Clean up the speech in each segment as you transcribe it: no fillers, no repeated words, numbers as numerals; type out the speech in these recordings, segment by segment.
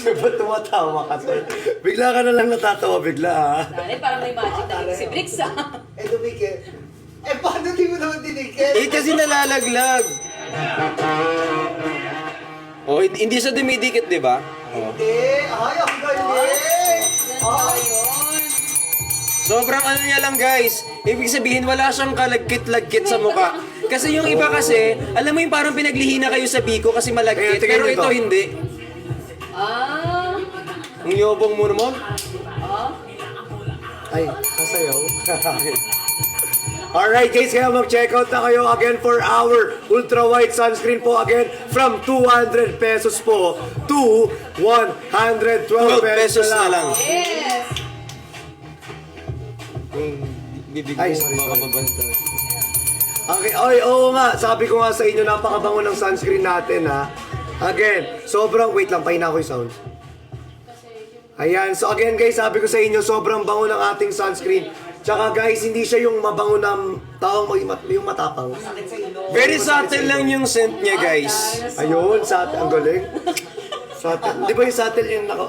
Ba't tumatawa ka, sir? Bigla ka na lang natatawa, bigla, ha? Dali, parang may magic talaga si Bricks, ah. Eh, dumikit. Eh, paano di mo naman dinikit? Eh, kasi nalalaglag. Oh, hindi siya dumidikit, di ba? Hindi. Ay, ang galing. Ganda yun. Sobrang ano niya lang, guys. Ibig sabihin, wala siyang kalagkit-lagkit sa mukha. Kasi yung iba kasi, alam mo yung parang pinaglihina kayo sa biko kasi malagkit. Tingnan Pero nyo ito to. hindi. Ah. Ang yobong mo naman. Ah. Ay, kasayaw. Alright guys, kaya mag-check out na kayo again for our ultra white sunscreen po again from 200 pesos po to 112 pesos pesos na lang. Yes. Bibig Ay, mo sorry, sorry. makababanta. Okay, oy, oo nga, sabi ko nga sa inyo, napakabango ng sunscreen natin ha. Again, sobrang, wait lang, pahina ko yung sound. Ayan, so again guys, sabi ko sa inyo, sobrang bango ng ating sunscreen. Tsaka guys, hindi siya yung mabango ng taong yung matapang. Very subtle lang yung scent niya, guys. Ayun, ang galing. Satel. Di ba yung satel yung ano?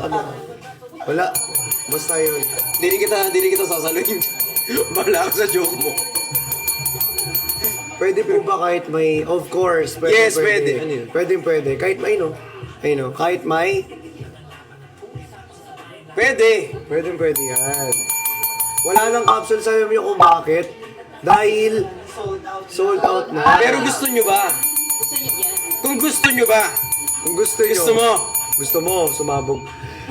Wala. Basta yun. Dili kita sasaluhin. Bahala ka sa joke mo. Pwede po ba kahit may, of course. Pwede, Yes, pwede. Ano yun? Pwede. Kahit may, no? Ayun, no? Kahit may, Pwede. pwede yan. Wala nang capsule sa inyo kung bakit. Dahil, sold out na. Pero gusto nyo ba? Gusto niyo yan. Kung gusto nyo ba? Kung gusto nyo. Gusto mo? Gusto mo, sumabog.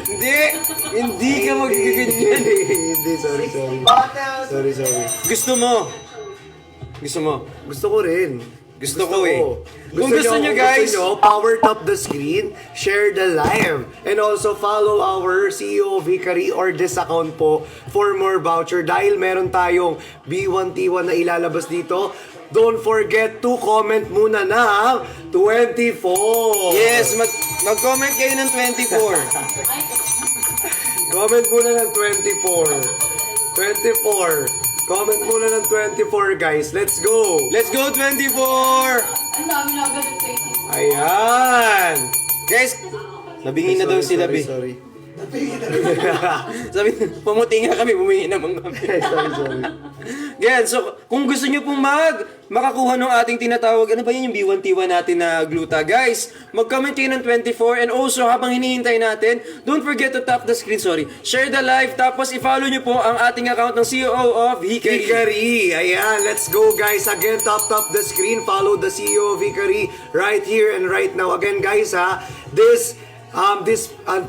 Hindi ka magiganyan. Hindi, sorry. Sorry. Gusto mo? Gusto ko rin. Gusto ko eh. Kung gusto nyo, guys. Power top the screen, share the live, and also follow our CEO Vicary or this account po for more voucher. Dahil meron tayong B1T1 na ilalabas dito, don't forget to comment muna ng 24. Yes, mag-comment kayo ng 24. Comment muna ng 24. 24. Comment muna ng 24, guys. Let's go! Let's go 24! Ang dami na agad ng 20. Ayan! Guys, nabingin na daw sila, Bi. Sorry. Sabi, pumuti nga kami, bumingi naman kami. sorry. Yan, so kung gusto nyo pong makakuha ng ating tinatawag, ano ba yun yung B1T1 natin na gluta, guys, mag-comment kayo ng 24 and also habang hinihintay natin, don't forget to tap the screen, share the live, tapos i-follow nyo po ang ating account ng CEO of Hikari. Vicary! Ayan, let's go guys. Again, tap the screen. Follow the CEO of Vicary right here and right now. Again guys ha, this ang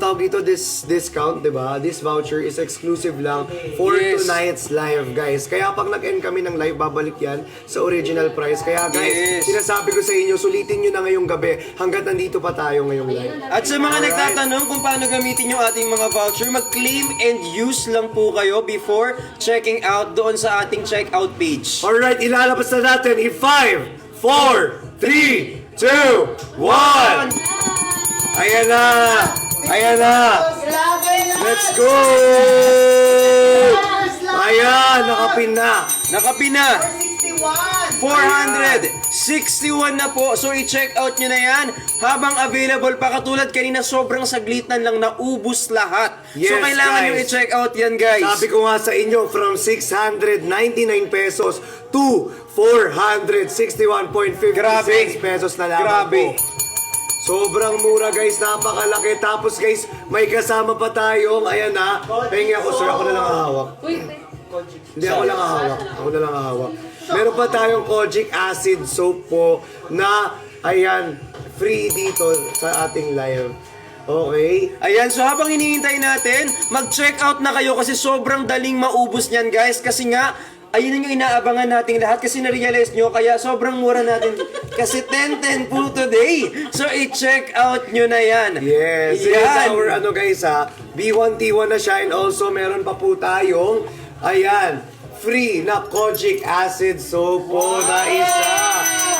tawag dito, this discount, di ba? This voucher is exclusive lang for Yes. tonight's live, guys. Kaya pag nag-end kami ng live, babalik yan sa original price. Kaya guys, Yes. sinasabi ko sa inyo, sulitin nyo na ngayong gabi hanggat nandito pa tayo ngayong live. At sa mga nagtatanong kung paano gamitin yung ating mga voucher, mag-claim and use lang po kayo before checking out doon sa ating checkout page. Alright, ilalabas na natin in 5, 4, 3, 2, 1! Ayan na! Grabe na! Let's go! Ayan, nakapin na. Nakapina! 61! 461 na po. So i-check out nyo na yan habang available pa. Katulad kanina, sobrang saglitan lang naubos lahat. So Yes, kailangan nyo guys. i-check out yan, guys. Sabi ko nga sa inyo, from 699 pesos to 461.56 Grabe. pesos na lang Grabe. po. Sobrang mura guys, napakalaki. Tapos guys, may kasama pa tayong, ayan na, pengi ako sir, ako na lang hahawak. Uy, Hindi, ako na lang hahawak. Meron pa tayong Kojic Acid Soap po na, ayan, free dito sa ating live. Okay? Ayan, so habang hinihintay natin, mag-check out na kayo kasi sobrang daling maubos niyan, guys. Kasi nga, ayun yung inaabangan nating lahat kasi na-realize nyo, kaya sobrang mura natin. Kasi 10-10 po today. So, i-check out nyo na yan. Yes, Yan. our ano guys ha, B1T1 na siya and also meron pa po tayong, ayan, free na Kojic Acid Soap po na isa.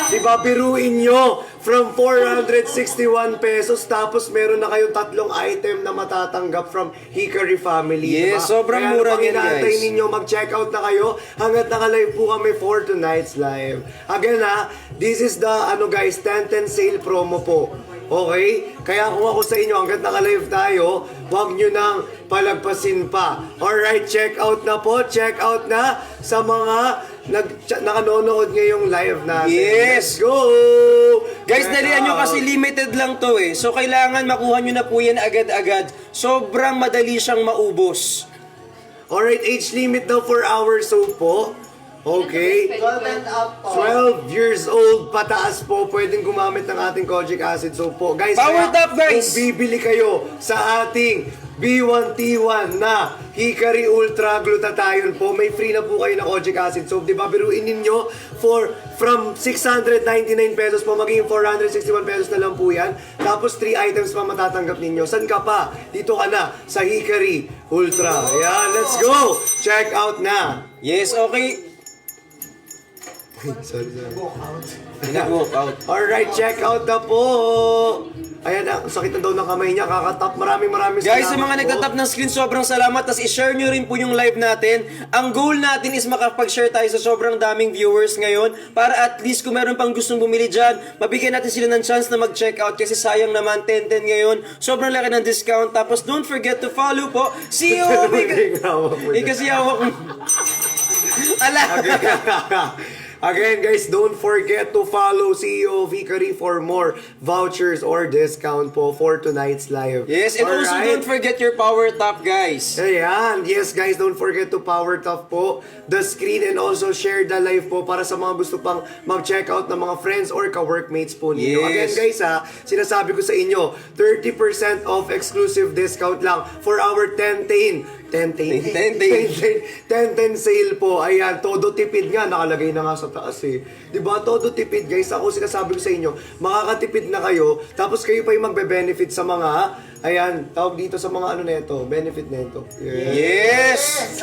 Diba, biruin nyo, from 461 pesos, tapos meron na kayong tatlong item na matatanggap from Hikari family. Yes, sobrang Kaya mura pag yan, inaantay guys. ninyo, mag-check out na kayo hanggat naka-live po kami for tonight's live. Again ha, this is the ano guys, 10-10 sale promo po. Okay? Kaya kung ako sa inyo, hanggat naka-live tayo, huwag nyo nang palagpasin pa. Alright, check out na po. Check out na sa mga nakanonood ngayong live natin. Yes! Let's go! Guys, Check dalian nyo out. kasi limited lang to eh. So, kailangan makuha nyo na po yan agad-agad. Sobrang madali siyang maubos. Alright, age limit daw 4 hours so po. Okay. 12 and up po. 12 years old pataas po, pwedeng gumamit ng ating kojic acid soap po. Guys, Power kaya top, guys! kung bibili kayo sa ating B1T1 na Hikari Ultra Glutathione po, may free na po kayo na kojic acid soap. Diba, biruin ninyo from 699 pesos po, magiging 461 pesos na lang po yan. Tapos 3 items pa matatanggap ninyo. San ka pa? Dito ka na sa Hikari Ultra. Ayan, let's go! Check out na! Yes, okay. Sorry. Nag-walk out. Alright, check out na po! Ayan, ang sakit na daw ng kamay niya, kakatap. Maraming Guys, sa salamat mga po. nagtatap ng screen, sobrang salamat. Tapos i-share nyo rin po yung live natin. Ang goal natin is makapag-share tayo sa sobrang daming viewers ngayon para at least kung meron pang gustong bumili dyan, mabigyan natin sila ng chance na mag-check out kasi sayang naman 10-10 ngayon. Sobrang laki ng discount. Tapos don't forget to follow po si Obi. Kasi hawak mo. Ala. Again, guys, don't forget to follow CEO Vicary for more vouchers or discount po for tonight's live. Yes, and also Alright? don't forget your power top, guys. Ayan. Yes, guys, don't forget to power top po the screen and also share the live po para sa mga gusto pang mag-check out ng mga friends or ka-workmates po ninyo. Yes. Again, guys, sinasabi ko sa inyo, 30% off exclusive discount lang for our 10-10 sale po. Ayan, todo tipid nga. Nakalagay na nga sa taas eh. Diba? Todo tipid, guys. Ako sinasabi ko sa inyo, makakatipid na kayo, tapos kayo pa yung magbe-benefit sa mga, ayan, tawag dito sa mga ano neto, benefit neto. Yes!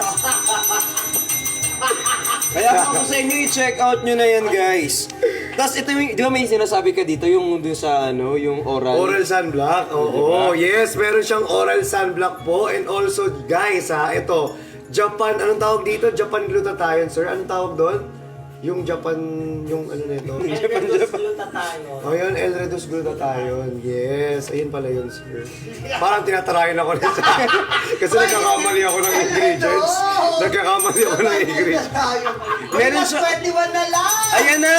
Kaya ako sa inyo, i-check out nyo na yan, guys. Tapos ito yung, di ba may sinasabi ka dito, yung dun sa ano, yung oral. Oral sunblock. Oo, yes, meron siyang oral sunblock po. And also, guys, ito, Japan, anong tawag dito? Japan glutathione, sir. Anong tawag doon? Yung Japan, yung ano nito? Ayun, L-reduce glutathione. Yes, ayun pala yun, sir. Parang tinatarayan ako nito. Kasi nagkakamali ako ng ingredients. Nagkakamali ako ng ingredients. Meron siya- 21 na lang! Ayan na!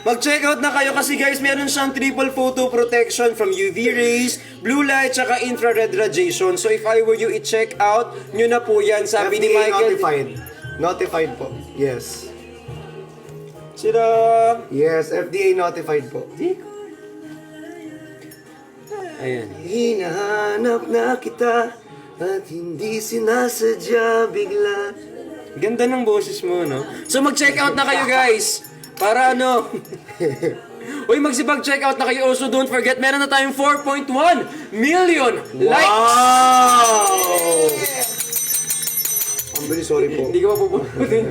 Mag-check out na kayo kasi guys, meron siyang triple photo protection from UV rays, blue light, tsaka infrared radiation. So if I were you, i-check out nyo na po yan. Sabi ni FDA Michael. notified. Notified po. Yes. Sira. Yes, FDA notified po. Ayan. Hinahanap na kita at hindi sinasadya bigla. Ganda ng boses mo, no? So mag-check out na kayo guys. Para ano. Uy, magsipag-check out na kayo. Also, don't forget, meron na tayong 4.1 million likes. Wow! Ang bilis, sorry po. Hindi ka mapupunin.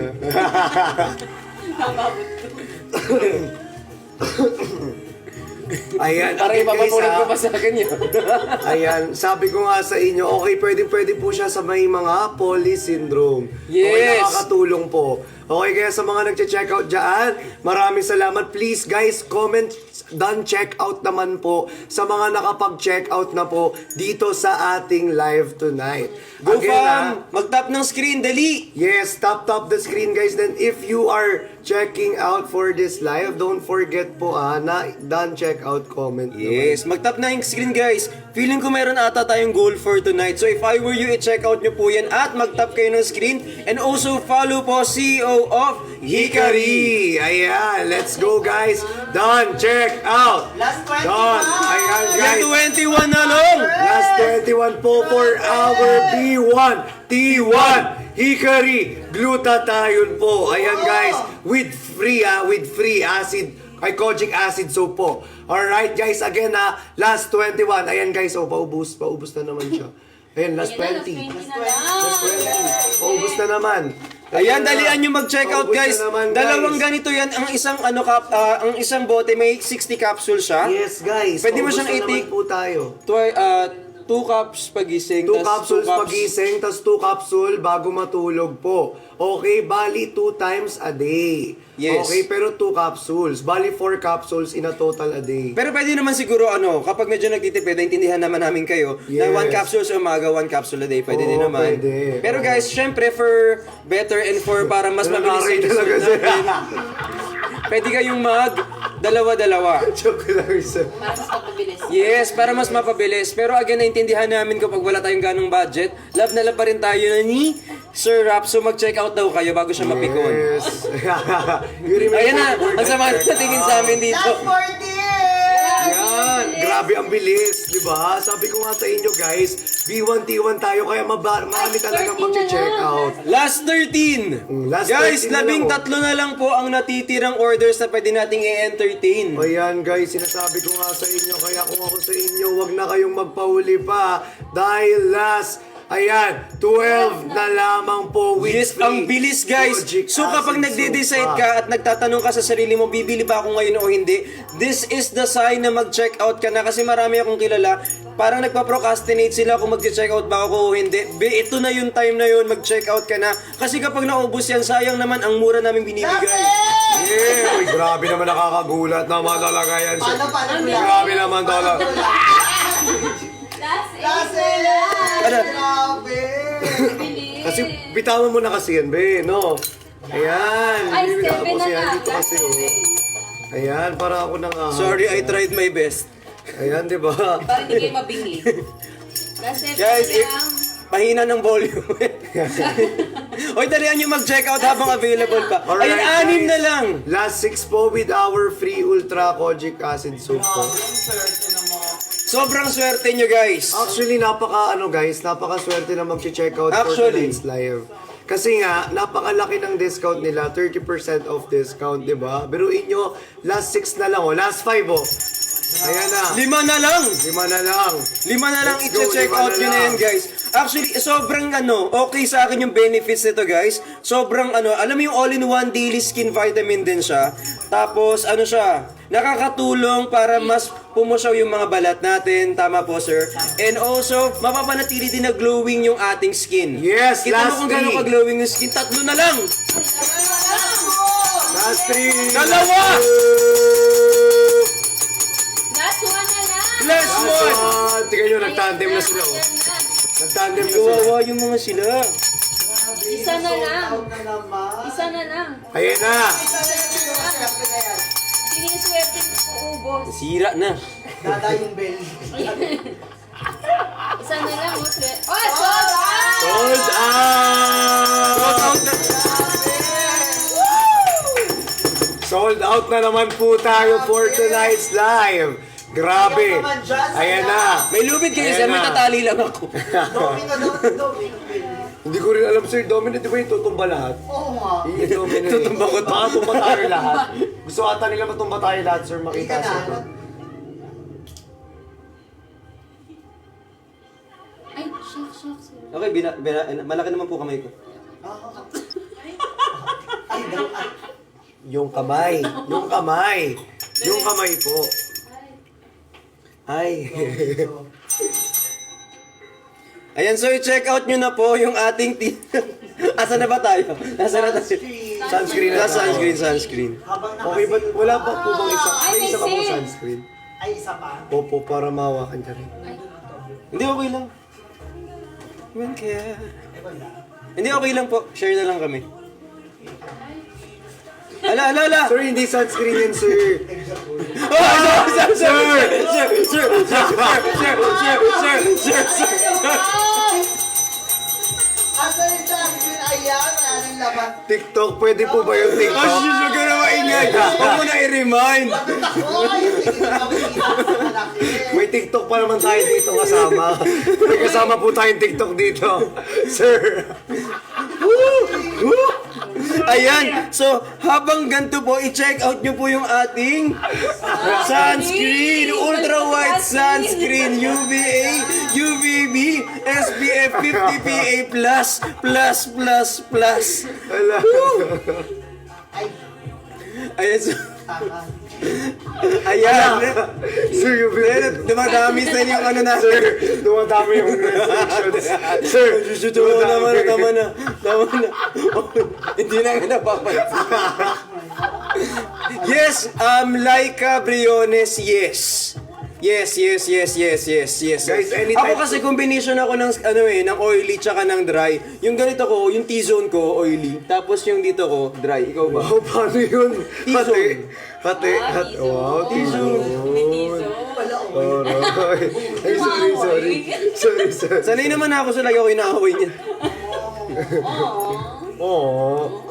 Ayan, Para again, guys, ipapapunin ko pa sa akin yun. Ayan, sabi ko nga sa inyo, okay, pwede po siya sa may mga poly syndrome. Okay, Yes. nakakatulong po. Okay, kaya sa mga nagche-check out dyan, maraming salamat. Please, guys, comment done check out naman po sa mga nakapag-check out na po dito sa ating live tonight. Go Again, fam! Mag-tap ng screen, dali! yes, tap the screen, guys. Then if you are checking out for this live, don't forget po na done check out comment. Yes, mag-tap na yung screen guys. Feeling ko meron ata tayong goal for tonight. So if I were you, i-check out nyo po yan at mag-tap kayo ng screen. And also follow po CEO of Hikari. Ayan, let's go, guys. Done check out. Last 21! Done. Ayan, guys. Yan 21 na lang! Last 21 po for our B1 T1 Hikari Glutathione po. Ayan, guys, with free acid, kojic acid soap po. Alright, guys, again last 21. Ayan, guys, paubos na naman siya. Ayan, last 20. Last 20. Paubos na naman. Ayan, dalian nyo mag-check out Paubos guys. na naman, Dalawang guys. ganito yan. Ang isang ang isang bote may 60 capsule siya. Yes, guys. Pwede mo paubos siyang na naman i-take. po tayo. 2 cups pagising. 2 tas capsules 2 cups- pagising, tas 2 capsule bago matulog po. Okay, bali 2 times a day. Yes. Okay, pero 2 capsules. Bali 4 capsules in a total a day. Pero pwede naman siguro kapag medyo nagtitipid, naintindihan naman namin kayo na Yes. 1 capsule sa umaga, 1 capsule a day, pwede din Oo, naman. pwede. Pero guys, syempre for better and for para mas mabilis Nangaray yung talaga result siya. natin, pwede kayong dalawa-dalawa. Joke lang, sir. Para mas mapabilis. Yes, para mas mapabilis. Pero again, naintindihan namin kapag wala tayong ganong budget, love na love pa rin tayo ni Sir Rap. So mag-check out daw kayo bago siya mapikon. Yes. You remember Ayan na, the word ang sama check na tingin sa amin dito. Last 40! Yan, grabe ang bilis, di ba? Sabi ko nga sa inyo guys, B1T1 tayo kaya marami talagang 13 na mag-check lang. out. Last 13! Last Guys, 13 na lang, 13 na lang po ang natitirang orders na pwede nating i-entertain. Ayan guys, sinasabi ko nga sa inyo, kaya kung ako sa inyo, wag na kayong magpahuli pa. Dahil last, ayan, 12 na lamang po with Yes, free ang bilis guys. Kojic So kapag acid nagde-decide soap ka at nagtatanong ka sa sarili mo, bibili ba ako ngayon o hindi? This is the sign na mag-check out ka na kasi marami akong kilala. Parang nagpa-procrastinate sila kung mag-check out ba ako o hindi. Ito na yung time na yun, mag-check out ka na. Kasi kapag naubos yan, sayang naman ang mura namin binibigay. Yeah, uy, grabe naman nakakagulat naman talaga yan. Paano Grabe naman talaga. Last 8 Last na lang. Ano? Grabe! Bilis. Kasi bitawan mo na kasi yan, be, no? Ayan. Ay, bibitawan 7 ko na siya lang. dito Last kasi, oh. 7. Ayan, para ako nang Sorry, I tried my best. Ayan, di ba? Para hindi kayo mabingi. Last 7 Guys, na lang. Pahina ng volume. Hoy, dalihan nyo mag-check out habang available pa. Alright, Ayun, 6 na guys. lang. Last 6 po with our free Ultra Kojic Acid Soap po. Sobrang swerte nyo, guys. Actually, napaka swerte na mag-check out for Actually. tonight's live. Kasi nga, napakalaki ng discount nila, 30% off discount, di ba? Biruin nyo, last 6 na lang, last 5, Ayan na, 5 na lang. 5 na lang. 5 na lang, Let's go, i-check 5 out na nyo na lang. yan, guys. Actually, sobrang okay sa akin yung benefits nito, guys. Sobrang alam mo yung all-in-one daily skin vitamin din siya. Tapos, siya, nakakatulong para mas pumusyaw yung mga balat natin. Tama po, sir. And also, mapapanatili din na glowing yung ating skin. Yes, Kita mo last kung gano'n 3. ka-glowing yung skin. 3 na lang. Last 3. Dalawa! Last 1 na lang. Last one! Tingnan nyo, nagtandem na sila, Ayan na. Nagtandem na sila. Kawawa yung mga sila. Isa na lang. Out na naman. Isa na lang. Ayan na. Siyempre na yan. Sino yung swerte mo uubos? Sira na. Dada yung bell. Isa na lang, swerte. Oh, sold out! Sold out! Shout out na. Sold out na naman po tayo for tonight's live. Grabe. Ayan na. May lubid kayo, Ayan sir. May na. tatali lang ako. Domino daw, domino. Hindi ko rin alam, sir. Dominant, di ba yung tutumba lahat? Oo nga. Yung dominant. Tutumba ko to. Baka tumba tayo lahat. Gusto ata nila matumba tayo lahat, sir. Hindi Makita ka sir. na. Ay, shucks. Okay, malaki naman po kamay ko. Ay, daw. Yung kamay. Yung kamay. Yung kamay po. Ay. Ayan, so i-check out nyo na po yung ating Asa na ba tayo? Nasa na tayo? Sunscreen na tayo. Sunscreen. Habang Okay, but wala pa po bang isa? Ay, May may isa pa po sale. sunscreen. Ay, isa pa. Opo, para mawakan ka rin. Hindi, okay lang. When kaya... Hindi, okay lang po. Share na lang kami. Ala! Sir, hindi sunscreen yan, sir. Asa rin sa akin? Ayan, wala nang laman. TikTok, pwede po ba yung TikTok? Huwag ka na maingay. Huwag mo na i-remind. Oy, hindi na kami sa malaki. May TikTok pa naman tayo dito kasama. May kasama po tayong TikTok dito. Sir. Ayan, so habang ganito po, i-check out nyo po yung ating sunscreen, ultra white sunscreen, UVA, UVB, SPF 50 PA++++. Ala. Ay, Ayan, so, baksakan. Ayan. Sir, yung Dumadami sa yung ano natin. Sir, dumadami yung restrictions. Sir, Tama na. Hindi na nga napapansin. Yes, Laika Briones, yes. Yes. Guys, anytime- Ako kasi combination ako ng ng oily tsaka ng dry. Yung ganito ko, yung T-zone ko oily, tapos yung dito ko dry. Ikaw ba? wow, paano yun? T-zone. Hati. Wow, T-zone. T-zone. T-zone. Alright. Ay, sorry. Sanay naman ako sa lagi ako inaaway niya. Oh.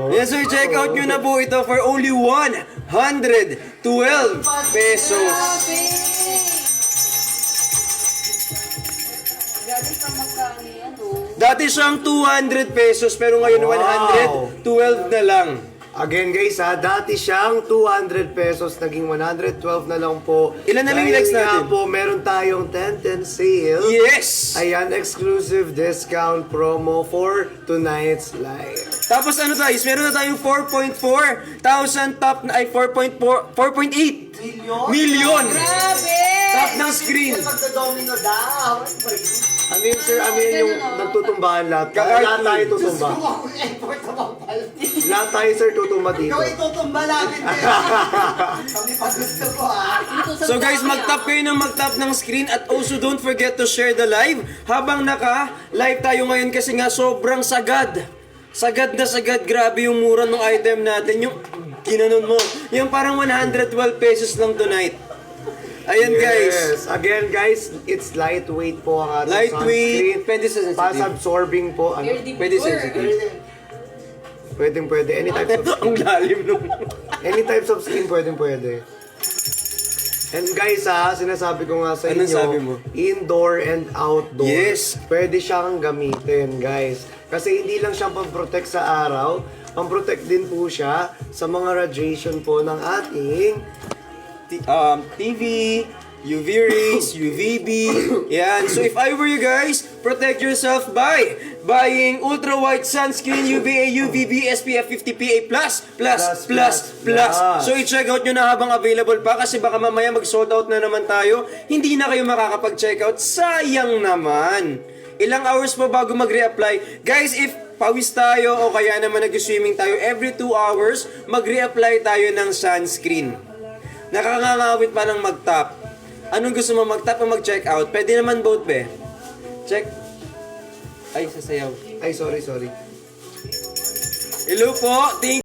Yes, so check out nyo na po ito for only 112 pesos. Galing pa magkano yan, oh. Dati siyang 200 pesos pero ngayon Wow. 112 na lang. Again guys dati siyang 200 pesos, naging 112 na lang po. Ilan na lang yung Dahil likes nga natin? po, meron tayong 10-10 sale. Yes! Ayan, exclusive discount promo for tonight's live. Tapos ano guys, meron na tayong 4.4 thousand top na ay 4.8 million Grabe! top ng screen. Magda-domino daw. Ano ba yun? Ano yun sir, ano yun yung nagtutumbahan lahat? Ka-art Lahat tayo Diyos tutumba. ko, akong effort na bangkal. Lahat tayo sir tutumba dito. Ikaw itutumba namin din. Kami pa gusto ko So guys, mag-tap kayo ng mag-tap ng screen at also don't forget to share the live habang naka-live tayo ngayon kasi nga sobrang sagad. Sagad na sagad, grabe yung mura ng item natin. Yung ginanon mo, yung parang 112 pesos lang tonight. Ayan guys. Yes. Again guys, it's lightweight po ang ating Lightweight, sunscreen. pwede sa sensitive. Fast absorbing po. Ano? Pwede sensitive. Pwede. Any types of Ang lalim nung... Any types of skin pwede. And guys sinasabi ko nga sa Anong inyo, sabi mo? indoor and outdoor. Yes. Pwede siyang gamitin, guys. Kasi hindi lang siya pang-protect sa araw, pang-protect din po siya sa mga radiation po ng ating TV, UV rays, UVB. Yan. So if I were you guys, protect yourself by buying ultra white sunscreen UVA, UVB, SPF 50 PA+. So i-check out nyo na habang available pa kasi baka mamaya mag-sold out na naman tayo. Hindi na kayo makakapag-check out. Sayang naman. Ilang hours pa bago mag-reapply. Guys, if pawis tayo o kaya naman nag-swimming tayo, every 2 hours, mag-reapply tayo ng sunscreen. Nakakangawit pa ng mag-tap. Anong gusto mo, mag-tap o mag-check out? Pwede naman both, be. Check. Ay, sasayaw. Ay, sorry. Hello po. Thank